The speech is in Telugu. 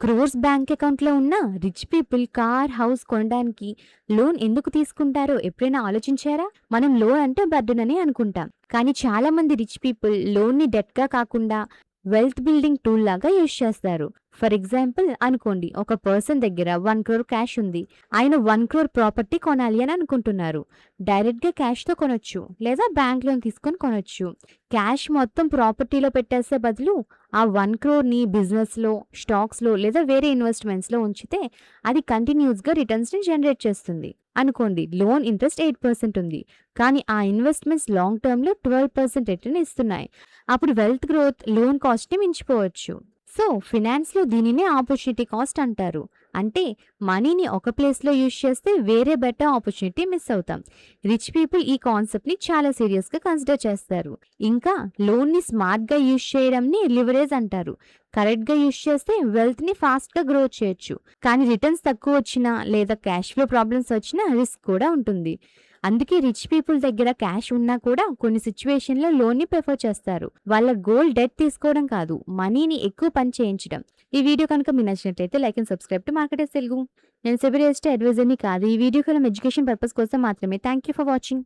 క్రోర్స్ బ్యాంక్ అకౌంట్‌లో ఉన్న రిచ్ పీపుల్ కార్, హౌస్ కొనడానికి లోన్ ఎందుకు తీసుకుంటారో ఎప్పుడైనా ఆలోచించారా? మనం లోన్ అంటే బర్డెన్ అని అనుకుంటాం. కానీ చాలా మంది రిచ్ పీపుల్ లోన్‌ని డెట్‌గా కాకుండా వెల్త్ బిల్డింగ్ టూల్ లాగా యూజ్ చేస్తారు. ఫర్ ఎగ్జాంపుల్ అనుకోండి, ఒక పర్సన్ దగ్గర 1 క్రోర్ క్యాష్ ఉంది. ఆయన 1 క్రోర్ ప్రాపర్టీ కొనాలి అని అనుకుంటున్నారు. డైరెక్ట్‌గా క్యాష్‌తో కొనొచ్చు లేదా బ్యాంక్ లోన్ తీసుకొని కొనొచ్చు. క్యాష్ మొత్తం ప్రాపర్టీలో పెట్టేసే బదులు ఆ 1 క్రోర్‌ని బిజినెస్‌లో, స్టాక్స్‌లో లేదా వేరే ఇన్వెస్ట్‌మెంట్స్‌లో ఉంచితే అది కంటిన్యూస్‌గా రిటర్న్స్‌ని జనరేట్ చేస్తుంది. అనుకోండి, లోన్ ఇంట్రెస్ట్ 8% ఉంది. కానీ ఆ ఇన్వెస్ట్‌మెంట్స్ లాంగ్ టర్మ్‌లో 12% రిటర్న్ ఇస్తున్నాయి. అప్పుడు వెల్త్ గ్రోత్ లోన్ కాస్ట్‌ని మించిపోవచ్చు. సో, ఫినాన్స్‌లో దీనినే ఆపర్చునిటీ కాస్ట్ అంటారు. అంటే మనీని ఒక ప్లేస్‌లో యూజ్ చేస్తే వేరే బెటర్ ఆపర్చునిటీ మిస్ అవుతాం. రిచ్ పీపుల్ ఈ కాన్సెప్ట్‌ని చాలా సీరియస్‌గా కన్సిడర్ చేస్తారు. ఇంకా లోన్‌ని స్మార్ట్‌గా యూజ్ చేయడంని లివరేజ్ అంటారు. కరెక్ట్‌గా యూజ్ చేస్తే వెల్త్‌ని ఫాస్ట్‌గా గ్రో చేయొచ్చు. కానీ రిటర్న్స్ తక్కువ వచ్చినా లేదా క్యాష్ ఫ్లో ప్రాబ్లమ్స్ వచ్చినా రిస్క్ కూడా ఉంటుంది. అందుకే రిచ్ పీపుల్ దగ్గర క్యాష్ ఉన్నా కూడా కొన్ని సిచ్యువేషన్‌లో లోన్‌ని ప్రిఫర్ చేస్తారు. వాళ్ళ గోల్ డెట్ తీసుకోవడం కాదు, మనీని ఎక్కువ పని చేయించడం. ఈ వీడియో కనుక మీకు నచ్చినట్లయితే like and subscribe to marketers Telugu. నేను సెబీ రియల్ ఎస్టేట్ అడ్వైజర్‌ని కాదు. ఈ వీడియో కేవలం ఎడ్యుకేషన్ పర్పస్ కోసం మాత్రమే. Thank you for watching.